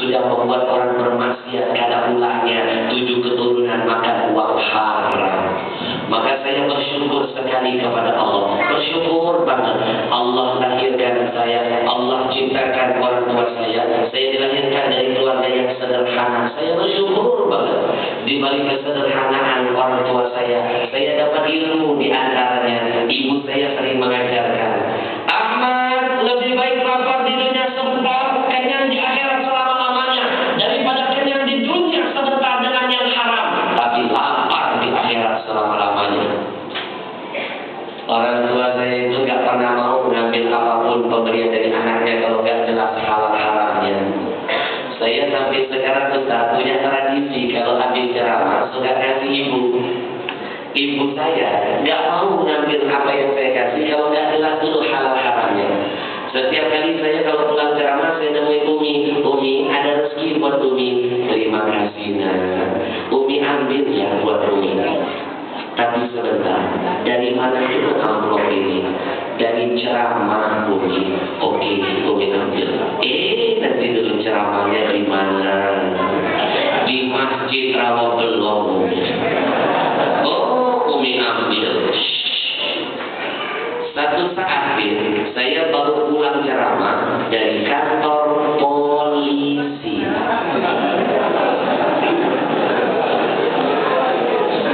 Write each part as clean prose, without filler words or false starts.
sudah membuat orang bermaksiat, kata ulangnya 7 keturunan makan uang haram. Maka saya bersyukur sekali kepada Allah, bersyukur banget. Allah lahirkan saya, Allah ciptakan orang tua saya dilahirkan dari keluarga yang sederhana. Saya bersyukur banget. Di balik kesederhanaan orang tua saya dapat ilmu. Di antaranya ibu saya sering mengajarkan, Ahmad, lebih baik lapar di dunia sebentar, kenyang di akhirat selama-lamanya, daripada kenyang di dunia sebentar dengan yang haram, tapi lapar di akhirat selama-lamanya. Orang tua saya itu gak pernah mau mengambil apapun pemberian dari anaknya kalau gak jelas halal haramnya. Saya sampai sekarang Ustaz punya tradisi kalau habis ceramah suka kasih ibu. Ibu saya gak mau mengambil apa yang saya kasih kalau gak jelas dulu halal haramnya. Setiap kali saya kalau pulang ceramah saya nemui Umi, ada rezeki buat Umi. Terima kasih nak. Umi ambil ya buat Umi. Tapi sebentar, dari mana itu amplop ini? Dari ceramah Umi. Oke, Umi ambil. Nanti dulu ceramahnya di mana? Di Masjid Rawabelong. Oh, Umi ambil. Satu saat saya baru pulang ceramah dari kantor polisi.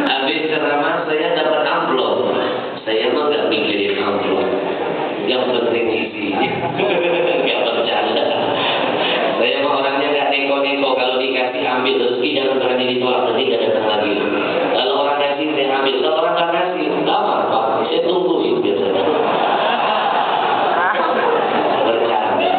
Habis ceramah saya dapat amplop. Saya mah gak mikirin amplop, yang penting isinya. Gak bercanda. Saya mah orangnya gak neko-neko. Kalau dikasih ambil rezeki jangan berani ditolak, nanti gak datang lagi. Kalau orang kasih saya ambil, kalau orang gak kasih gak apa-apa, saya tungguin biasanya. Bercanda.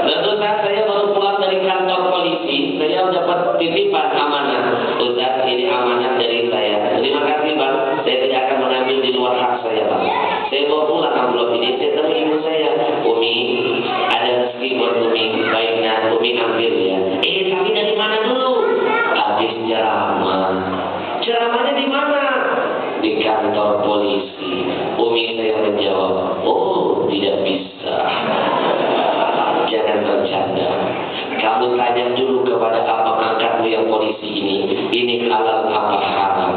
Lalu saat saya baru pulang dari kantor polisi, saya dapat titipan amanah. Ustaz, ini amanah dari saya. Terima kasih Bang, saya tidak akan mengambil di luar hak saya Bang. Saya bawa pulang amplop ini, saya temui ibu saya. Umi, ada rezeki buat Umi. Baiknya Umi ambil ya. Tapi dari mana dulu? Habis ceramah. Ceramahnya di mana? Di kantor polisi. Umi saya menjawab, oh tidak bisa. Jangan bercanda. Kamu tanya dulu kepada abang angkatmu yang polisi ini halal apa haram.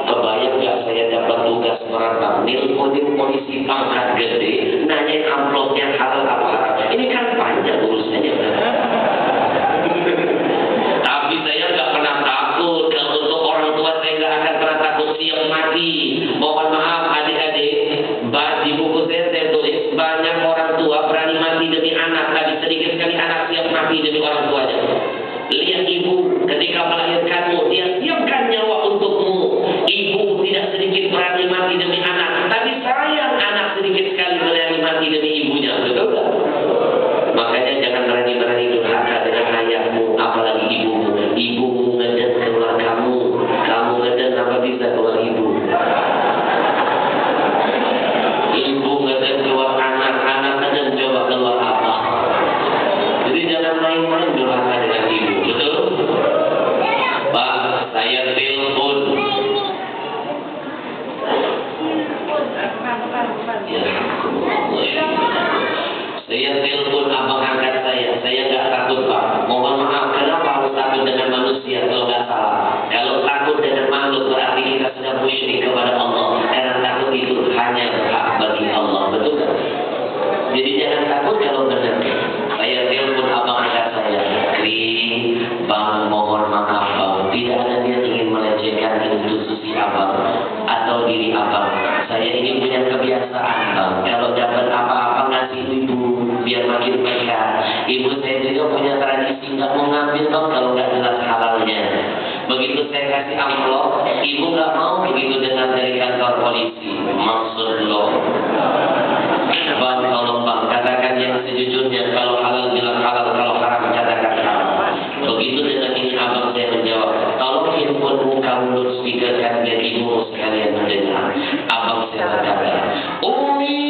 Kebayang gak saya dapat tugas merantau, nelponin polisi pangkat gede, nanyain amplopnya halal apa haram. Ini kan panjang urusannya. Tapi saya gak pernah takut. Kalau untuk orang tua saya gak akan pernah takut, siap mati. Mohon maaf adik-adik, di buku saya tulis banyak orang tua berani mati demi anak, tapi sedikit sekali anak siap mati demi orang tuanya. Lihat ibu ketika melahirkanmu, dia siapkan nyawa untukmu. Ibu tidak sedikit berani mati demi anak, tapi sayang anak sedikit sekali berani mati demi ibunya. Betul tak? Makanya jangan berani-berani durhaka dengan ayahmu, apalagi ibumu. Ibumu ngeden keluar kamu ngeden apa bisa keluar ibu. Ibu ngeden keluar anak ngeden coba keluar apa. Jadi jangan main-main durhaka dengan ibu. Betul? Pak, saya telepon. Saya telepon abang angkat saya gak takut Pak. Mohon maaf, kenapa harus takut dengan manusia kalau gak salah? Kalau takut dengan makhluk berarti kita sudah musyrik kepada Allah. Karena takut itu hanya hak bagi Allah. Betul kan? Jadi jangan takut kalau benar. Saya telepon abang angkat saya. Bang, mohon maaf Bang, tidak ada niat ingin melecehkan institusi abang atau diri abang. Saya ini punya kebiasaan Bang, kalau dapat apa-apa ngasih ibu biar makin berkah. Ibu saya juga punya tradisi nggak mau ngambil Bang kalau nggak jelas halalnya. Begitu saya kasih amplop, ibu nggak mau begitu dengar dari kantor polisi. Maksud lo? Bang, tolong Bang, katakan yang sejujurnya. Kalau halal bilang halal, kalau haram katakan haram. Begitu dengan ini abang saya menjawab, tolong handphonemu kamu loudspeaker kan biar ibu sekalian mendengar. Abang saya berkata, Umi,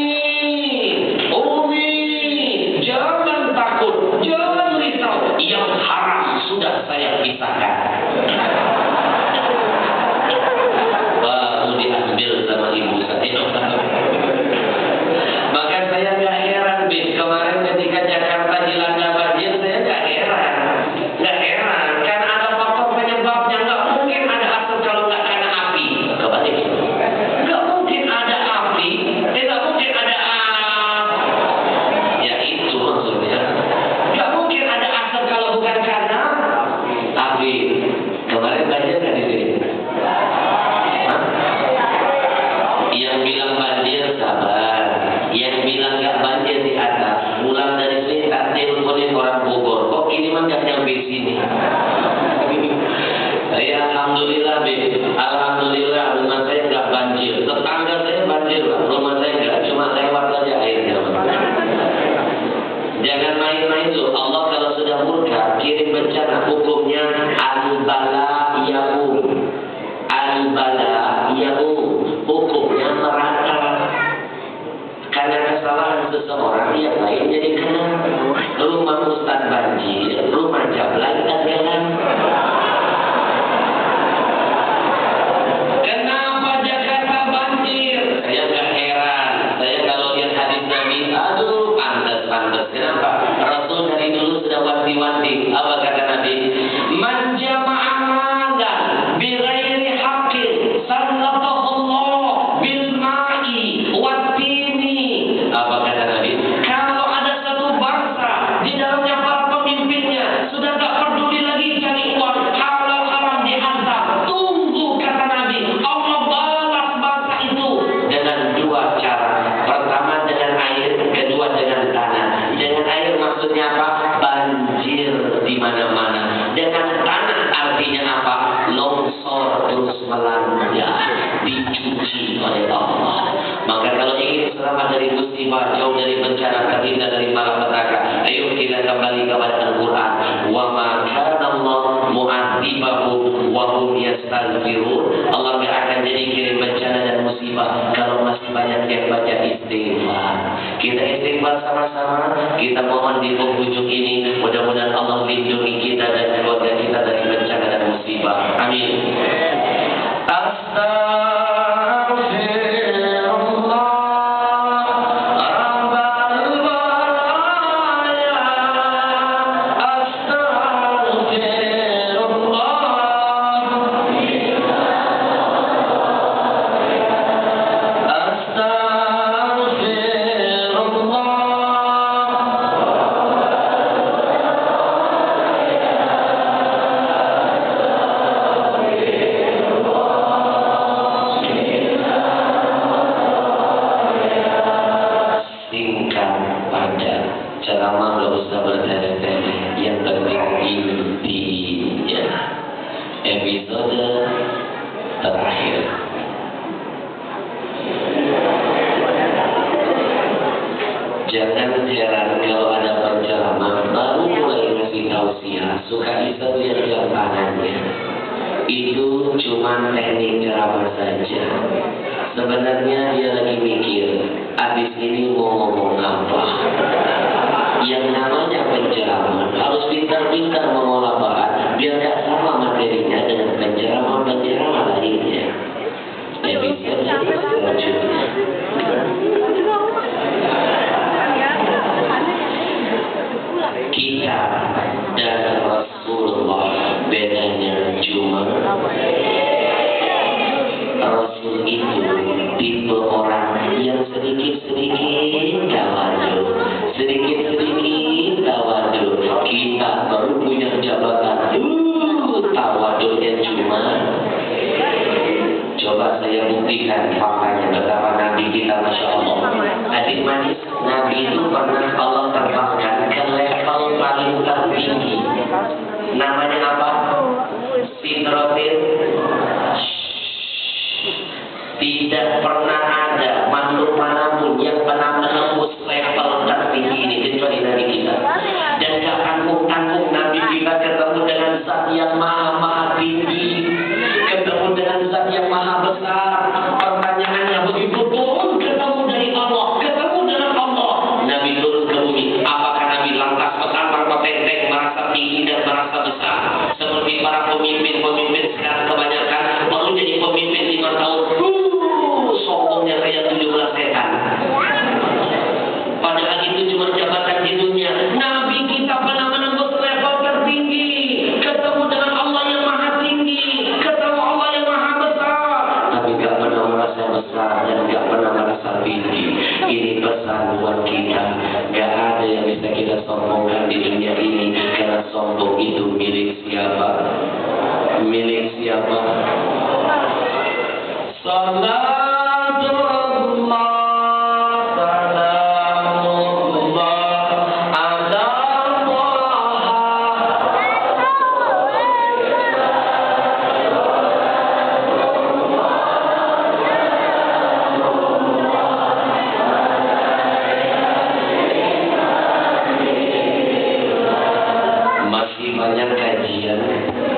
jangan takut, jangan risau, yang haram sudah saya pisahkan. Baru diambil sama ibu saya. Maka saya gak heran, kemarin ketika Jakarta dilanda banjir, saya gak heran. rumah nggak nyampe sini. Saya alhamdulillah, alhamdulillah rumah saya nggak banjir. Tetangga saya banjir, rumah saya nggak, cuma lewat aja airnya. Jangan main-main tuh. Allah kalau sudah murka kirim bencana, hukumnya al-bala yaum. Al-bala yaum, hukumnya merata. Karena kesalahan seseorang yang lain jadi kena. Rumah Ustaz banjir, rumah Jablan tenggelam. Kenapa Jakarta banjir? Saya nggak heran. Saya kalau lihat hadis Nabi, aduh pantas. Kenapa? Rasul dari dulu sudah wanti-wanti. Apa kata Nabi? Man jama'a malan bi ghairi haqqin sallatahu Allah bil ma'i wat tini. Apa kata Nabi? Kalau ada satu bangsa di dalamnya para pemimpinnya sudah tak peduli lagi cari uang, halal haram dihantar. Tunggu kata Nabi, Allah balas bangsa itu dengan dua cara. Pertama dengan air, kedua dengan tanah. Dengan air maksudnya apa? Banjir di mana-mana. Dengan tanah artinya apa? Longsor terus melanda, dicuci oleh Allah. Maka kalau ingin selamat dari musibah, jauh dari bencana, terhindar dari malapetaka, ayo kita kembali kepada Al-Quran. Wa ma kana Allah mu'adzibahum wa hum yastaghfirun. Allah tidak akan jadi kirim bencana dan musibah kalau masih banyak yang baca istighfar. Kita istighfar sama-sama, kita mohon di penghujung ini, mudah-mudahan Allah lindungi kita dan keluarga kita dari bencana dan musibah. Amin. Sebenarnya dia lagi mikir, abis ini mau ngomong apa. Yang namanya penceramah harus pintar-pintar mengolah bahan, biar tidak sama materinya dengan penceramah lainnya. Episode selanjutnya. Kita dan Rasulullah bedanya cuma Rasul itu tipe orang yang sedikit-sedikit tawadu. Kita baru punya jabatan, tawadunya cuma. Coba saya buktikan faktanya betapa Nabi kita, Masya Allah. Adik manis, Nabi itu pernah Allah terbangkan ke level paling tertinggi. Namanya apa? Sidratil. Tidak pernah ada makhluk manapun yang pernah menembus level tertinggi ini kecuali Nabi kita. Dan gak tanggung-tanggung Nabi kita ketemu dengan zat yang maha tinggi, ketemu dengan zat yang maha besar. Pertanyaannya begitu turun ketemu dari Allah, ketemu dengan Allah. Nabi turun ke bumi. Apakah Nabi lantas petambang petenteng merasa tinggi dan merasa besar seperti para pemimpin sekarang kebanyakan baru jadi pemimpin 5 tahun? Sombongnya kayak 17 setan. Padahal itu cuma jabatan di dunia. Nabi kita pernah menembus level tertinggi, ketemu dengan Allah yang maha tinggi, ketemu Allah yang maha besar, tapi gak pernah merasa besar dan gak pernah merasa tinggi. Ini pesan buat kita. Gak ada yang bisa kita sombongkan di dunia ini, karena sombong itu milik siapa? Milik siapa? Salam. Masih banyak kajian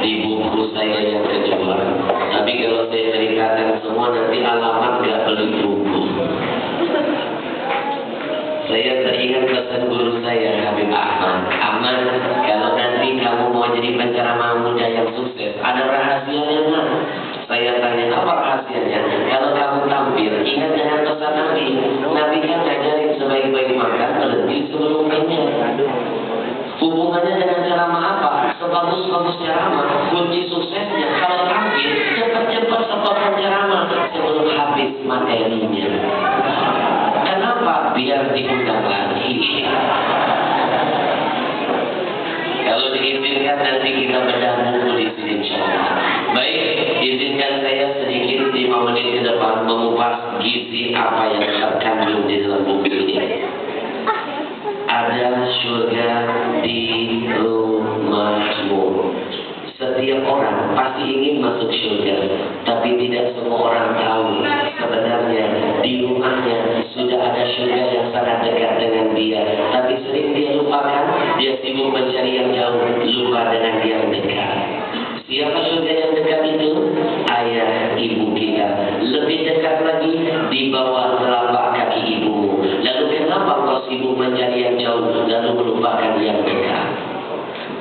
di buku saya yang kedua. Tapi kalau saya ceritakan semua nanti alamat gak beli buku. Saya teringat pesan guru saya Habib Ahmad. Ahmad, kalau nanti kamu mau jadi penceramah muda yang sukses, ada rahasianya nggak? Saya tanya, apa rahasianya? Kalau kamu tampil, ingat dengan pesan Nabi. Nabi kan ngajarin sebaik-baik makan, berhenti sebelum kenyang. Hubungannya dengan ceramah apa? Sebagus-bagus ceramah, kunci suksesnya kalau tampil, cepat-cepat sepotong ceramah sebelum habis materinya. Kenapa? Biar diundang lagi. Kalau diizinkan nanti kita bedah buku di sini insyaallah. Baik, izinkan saya sedikit 5 menit ke depan mengupas gizi apa yang terkandung di dalam buku ini. Ada surga di rumahmu. Setiap orang pasti ingin masuk surga, tapi tidak semua orang tahu sebenarnya di rumahnya sudah ada surga yang sangat dekat dengan dia. Tapi sering dia lupakan, dia sibuk mencari yang jauh, lupa dengan yang dekat. Siapa surga yang dekat itu? Ayah ibu kita. Lebih dekat lagi di bawah telapak kaki ibumu. Lalu kenapa kau sibuk mencari yang jauh lalu melupakan yang dekat?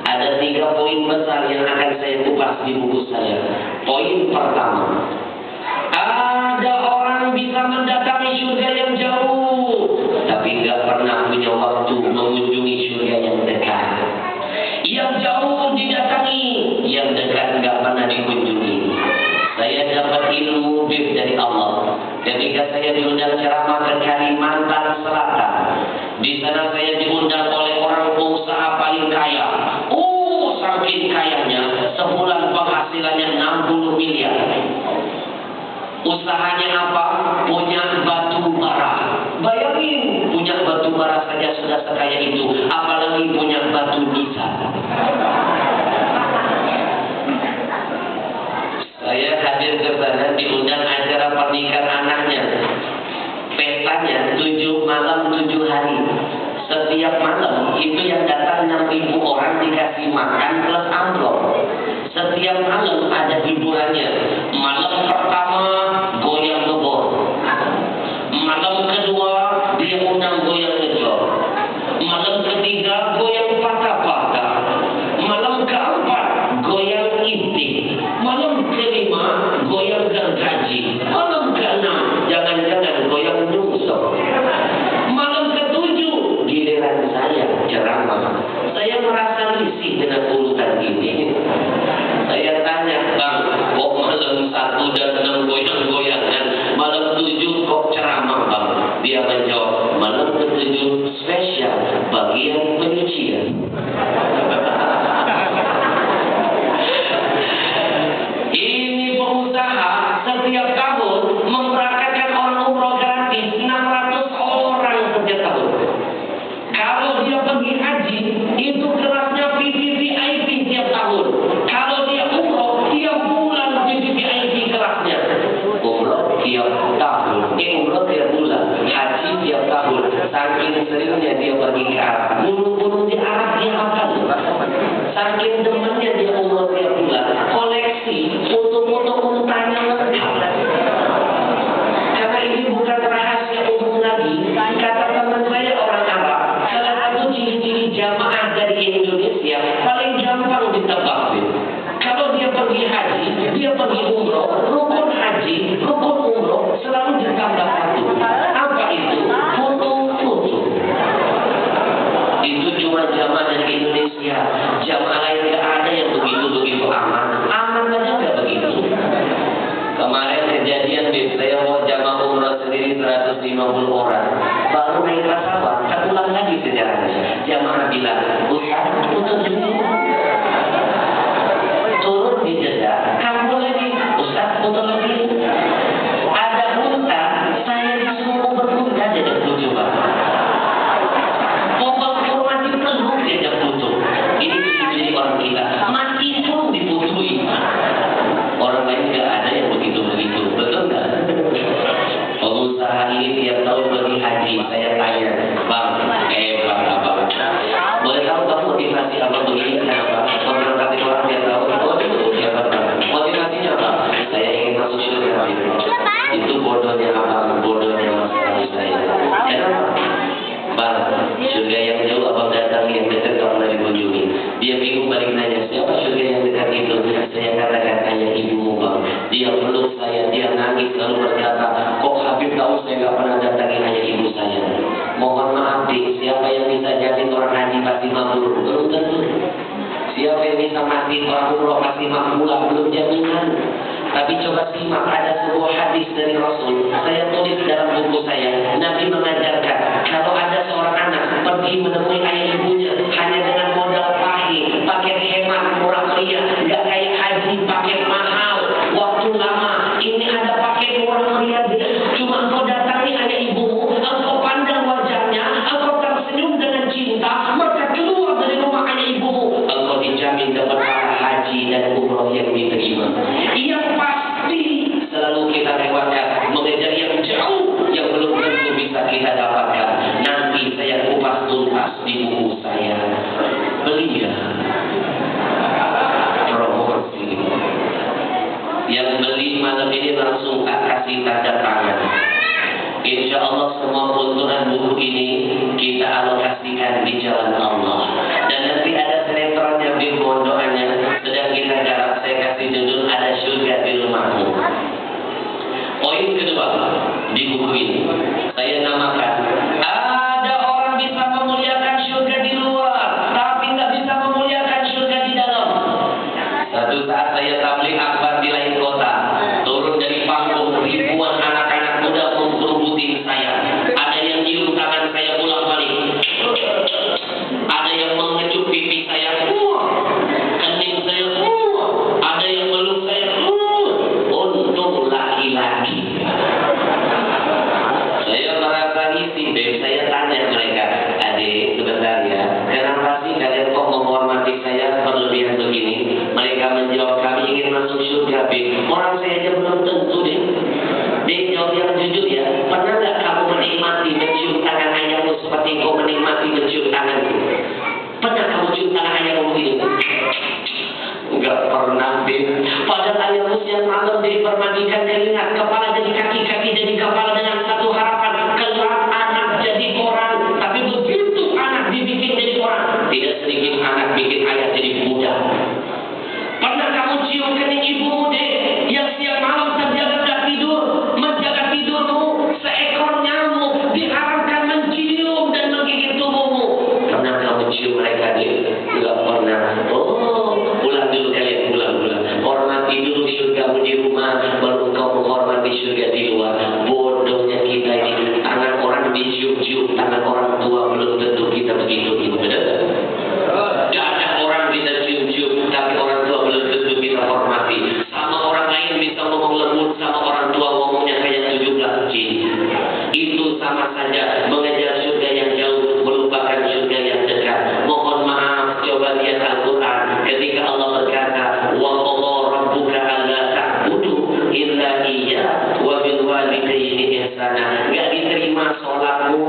Ada 3 poin besar yang akan saya kupas di buku saya. Poin pertama, ada orang bisa mendatangi surga yang jauh, tapi nggak pernah punya waktu mengunjungi surga yang dekat. Yang jauh didatangi, yang dekat nggak pernah dikunjungi. Saya dapat ilmu dari Allah ketika saya diundang ceramah ke Kalimantan Selatan. Di sana saya diundang oleh orang pengusaha paling kaya. Saking kayanya, sebulan penghasilannya 60 miliar. Usahanya apa? Punya batu bara. Bayangin, punya batu bara saja sudah sekaya itu, apalagi punya batu nisan. Saya hadir ke sana diundang acara pernikahan anaknya. Pestanya 7 malam 7 hari. Setiap malam itu yang datang 6.000 orang dikasih makan plus amplop. Setiap malam ada hiburannya. Malam pertama goyang ngebor. Malam kedua dia undang goyang ngejor. Malam ketiga goyang patah-patah. Malam keempat goyang intik. Malam kelima goyang gergaji. Malam keenam jangan-jangan goyang nyungsok. Malam ketujuh giliran saya ceramah. Saya merasa risih dengan urutan ini. Saya tanya, Bang, kok malam 1 dan 6 goyang-goyangan, malam 7 kok ceramah, Bang? Dia menjawab, malam ke-7 spesial bagian penyucian. Ini pengusaha setiap tahun memberangkatkan orang umroh gratis 600 orang setiap tahun. Kalau dia pergi haji, itu kelasnya VIP tiap tahun. Kalau dia umroh, tiap bulan VIP kelasnya. Umroh tiap tahun, umroh tiap bulan, haji tiap tahun. Saking seringnya dia pergi ke Arab, gunung-gunung di Arab dia hafal. Saking demennya dia umroh tiap bulan, koleksi foto-foto untanya lengkap. Karena ini bukan rahasia umum lagi. Kata teman saya orang Arab, salah satu ciri-ciri jamaah dari Indonesia paling gampang ditebak. Kalau dia pergi haji, dia pergi umroh, rukun haji, rukun umroh selalu ditambah 1. Apa itu? Foto-foto. Itu cuma jamaah dari Indonesia. Jamaah lain nggak ada yang begitu aman. Aman aja nggak begitu. Kemarin kejadian saya mau jamaah umroh sendiri 150 orang. Baru naik pesawat, terulang lagi sejarahnya. Jamaah bilang, Ustaz, untuk dulu. Turun di Jeddah, kamu lagi, Ustaz, bertanya, siapa surga yang dekat itu? Saya katakan, ayah ibumu bang. Dia peluk saya, dia nangis lalu berkata, kok Habib tahu saya nggak pernah datangi ayah ibu saya? Mohon maaf dik, siapa yang bisa jadi orang haji pasti mabrur? Belum tentu. Siapa yang bisa mati orang umroh pasti makbulah? Belum jaminan. Tapi coba simak, ada sebuah hadis dari Rasul. Saya tulis dalam buku saya. Nabi mengajarkan, kalau ada seorang anak pergi menemui ayah ibunya hanya dengan modal pahit, pakai hemat murah meriah, nggak kayak haji pakai mahal, waktu lama. Ini ada pakai murah meriah, cuma engkau datangi ayah ibumu, engkau pandang wajahnya, engkau tersenyum dengan cinta, maka keluar dari rumah ayah ibumu, engkau dijamin dapat pahala haji dan umroh yang diterima. Yang pasti selalu kita lewatkan, mengejar yang jauh yang belum tentu bisa kita dapatkan. Nanti saya kupas tuntas di buku saya. Beli ya, promosi. Yang beli malam ini langsung tak kasih tanda tangan. Insya Allah semua keuntungan buku ini kita alokasikan di jalan Allah. Dan nanti ada sinetronnya, bimbo doanya sedang kita garap. Saya kasih judul Ada Surga di Rumahmu. Poin kedua di buku ini saya namakan, ada orang bisa memuliakan surga di luar, tapi nggak bisa memuliakan surga di dalam. Satu saat saya tabligh akbar di lain kota, turun dari panggung, ribuan anak-anak muda memperubutin saya. Ada yang nyium tangan saya bolak-balik, ada yang mengecup pipi saya, kening saya, ada yang meluk saya. Untung laki-laki. Saya merasa isi, saya tanya mereka, adik sebentar ya, kenapa sih kalian kok menghormati saya berlebihan begini? Mereka menjawab, kami ingin masuk surga, Beb. Orang saya aja belum tentu deh. Dia jawab yang jujur ya, pernah gak kamu menikmati mencium tangan ayahmu seperti kau menikmati mencium tanganku? Pernah kamu cium tangan ayahmu begini? Enggak pernah, Beb. Padahal ayahmu siang malam dipermandikan keringat, kepala jadi kaki, kaki jadi kepala, dengan satu harapan, kelak anak jadi orang. Tapi begitu anak dibikin jadi orang, tidak sedikit anak bikin ayah jadi budak. Pernah kamu cium kening ibumu deh, yang siang malam terjaga gak tidur, menjaga tidurmu, seekor nyamuk diharamkan mencium dan menggigit tubuhmu? Pernah kamu cium mereka deh? Enggak pernah. Pulang dulu kalian, pulang. Hormati dulu surgamu di rumah, baru engkau menghormati surga di luar. Bodohnya kita ini, tangan orang dicium-cium, tangan orang tua belum tentu kita begitu. Benar? Gak ada orang bisa cium-cium, tapi orang tua belum tentu kita hormati. Sama orang lain bisa ngomong lembut, sama orang tua ngomongnya kayak 17 jin. Itu sama saja mengejar surga yang jauh, melupakan surga yang dekat. Mohon maaf, coba lihat Al-Quran ketika Allah berkata, wa qadha rabbuka alla ta'budu illa iyyah wa bil walidayni ihsana. Gak diterima sholatmu,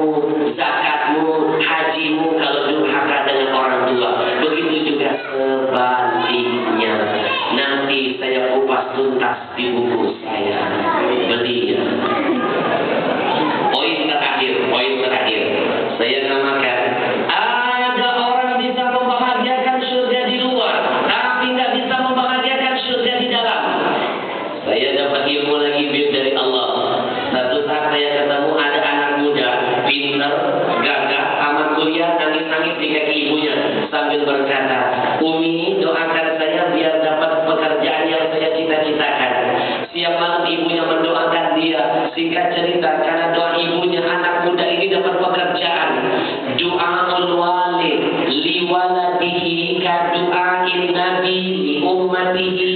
zakatmu, hajimu kalau durhaka dengan orang tua. Begitu juga sebaliknya. Nanti saya kupas tuntas di buku saya. Beli ya. Poin terakhir saya namakan, ada orang bisa membahagiakan surga di luar, tapi nggak bisa membahagiakan surga di dalam. Saya dapat ilmu lagi dari Allah. Satu saat saya ketemu ada anak muda, pintar, gagah, tamat kuliah, nangis-nangis di kaki ibunya sambil berkata, Umi, doakan saya biar dapat pekerjaan yang saya cita-citakan. Siang malam ibunya mendoakan dia. Singkat cerita, karena doa ibunya, anak muda ini dapat pekerjaan. Doaul walid li waladihi ka doain nabi li ummatihi.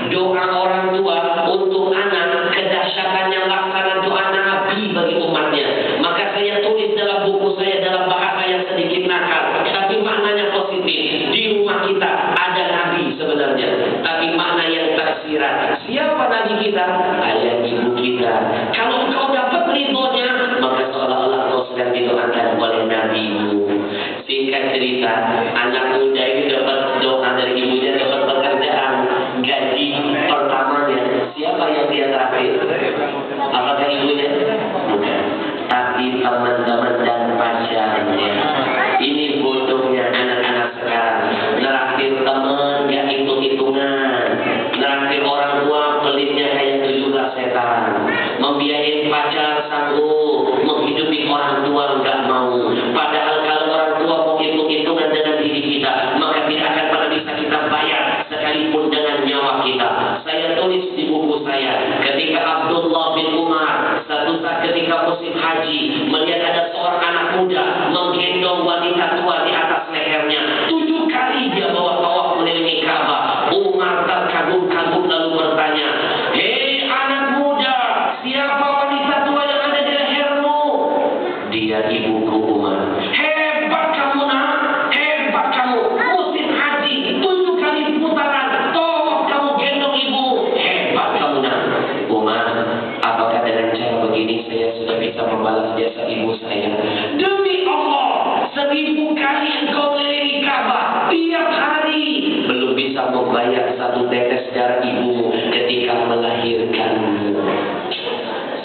Doa orang tua untuk anak kedahsyatannya laksana doa nabi bagi umatnya. Maka saya tulis dalam buku saya dalam bahasa yang sedikit nakal, tapi maknanya positif. Di rumah kita ada nabi sebenarnya, tapi makna yang tersirat. Siapa nabi kita? Ayah ibu kita. Kalau engkau dapat ridhonya, maka seolah-olah engkau sedang didoakan oleh nabimu. Singkat cerita, anak muda ini dapat doa dari ibunya, dapat pekerjaan. Gaji pertamanya siapa yang dia traktir? Apakah ibunya? Bukan, tapi teman-teman dan pacarnya. Ini bodohnya anak-anak sekarang. Traktir teman ketika musim haji, melihat ada seorang anak muda menggendong wanita tua di atas lehernya. 7 kali dia bawa tawaf mengelilingi Ka'bah. Umar terkagum-kagum lalu bertanya, "Hei anak muda, siapa wanita tua yang ada di lehermu?" "Dia ibuku, Umar." "Hebat kamu nak, hebat kamu. Musim haji 7 kali putaran tawaf kamu gendong ibu. Hebat kamu nak." "Umar, apakah dengan cara begini saya sudah bisa membalas jasa ibu saya?" "Demi Allah, 1000 kali engkau mengelilingi Ka'bah tiap hari, belum bisa membayar 1 tetes darah ibumu ketika melahirkanmu."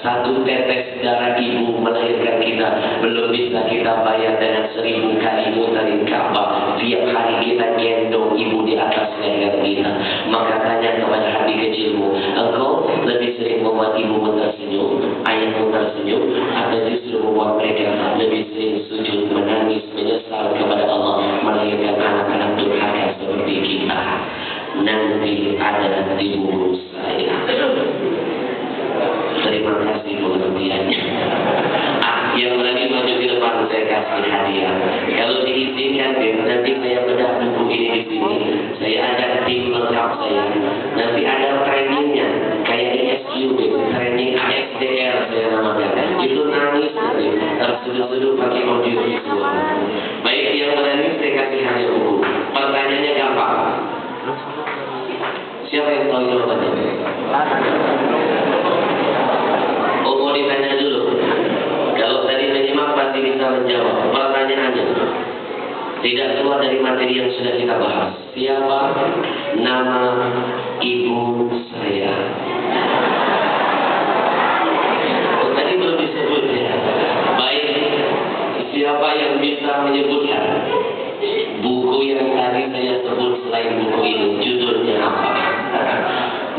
1 tetes darah ibu melahirkan kita belum bisa kita bayar dengan 1000 kali mutarin Ka'bah. Tiap hari kita gendong ibu di atas leher kita. Maka tanya kepada hati kecilmu, engkau lebih sering membuat ibumu tersenyum, ayahmu tersenyum, atau justru membuat mereka lebih sering sujud, menangis, menyesal kepada Allah melahirkan anak-anak durhaka seperti kita? Nanti ada di bumi saya. Terima kasih pengertiannya. Yang lagi maju di depan saya kasih hadiah. Kalau diizinkan, nanti saya bedah buku ini di sini. Saya ajak tim lengkap saya. Nanti ada trainingnya, kayak ISQ, training ASDR saya namakan. Itu nangis nanti, tersudut-sudut pakai audio visual. Baik, yang berani saya kasih hadiah buku. Pertanyaannya gampang. Siapa yang tahu jawabannya? Mau ditanya dulu. Kalau tadi menyimak pasti bisa menjawab. Pertanyaannya tidak keluar dari materi yang sudah kita bahas. Siapa nama ibu saya? Oh, tadi belum disebut ya. Baik, siapa yang bisa menyebutkan buku yang tadi saya sebut selain buku ini? Judulnya apa?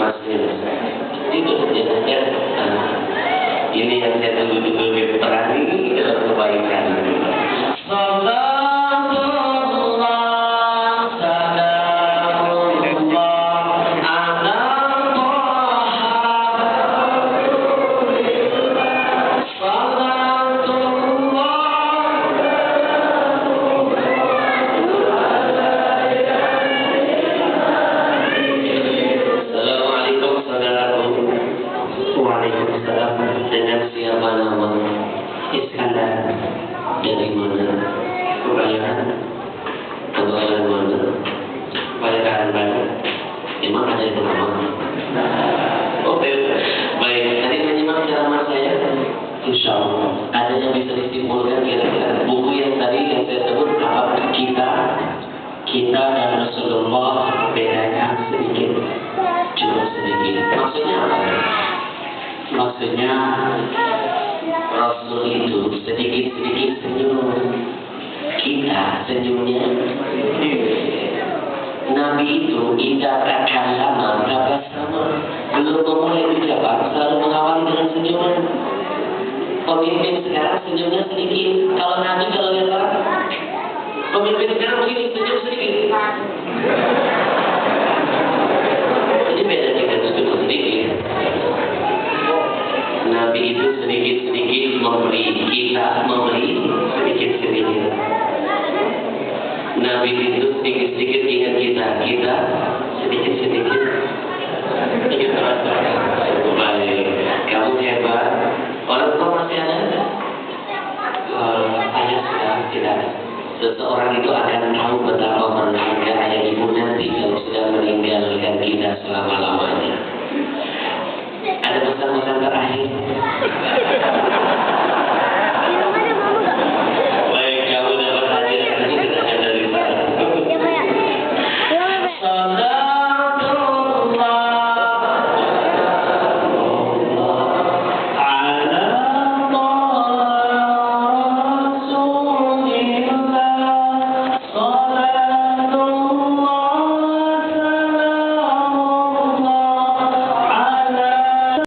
Mas Yunus. Itu ya. Ini yang saya tunggu-tunggu, berani dalam kebaikan. Dengan siapa nama? Iskandar. Dari mana? Kebayoran. Kebayoran mana? Kebayoran mana? Emang ada yang nama? Oke. Baik, tadi menyimak ceramah saya. Insya Allah ada yang bisa disimpulkan kira-kira buku yang tadi yang saya sebut apa? Kita dan Rasulullah bedanya sedikit, cuma sedikit. Maksudnya apa? Maksudnya Rasul itu sedikit-sedikit senyum, kita senyumnya. Nabi itu tidak akan lama, berapa sama, belum memulai ucapan selalu mengawali dengan senyuman. Pemimpin sekarang senyumnya sedikit. Kalau Nabi kalau lihat orang, pemimpin sekarang begini senyum sedikit. Jadi beda dengan senyum sedikit. Nabi itu sedikit-sedikit memberi, kita memberi sedikit-sedikit. Nabi itu sedikit-sedikit ingat kita sedikit-sedikit ingin terasa. Baik, kamu hebat. Orang tua masih ada? Ayah sudah tidak ada. Seseorang itu akan tahu betapa berharga ayah ibu nanti kalau sudah meninggalkan kita selama-lamanya. Ada pesan-pesan terakhir.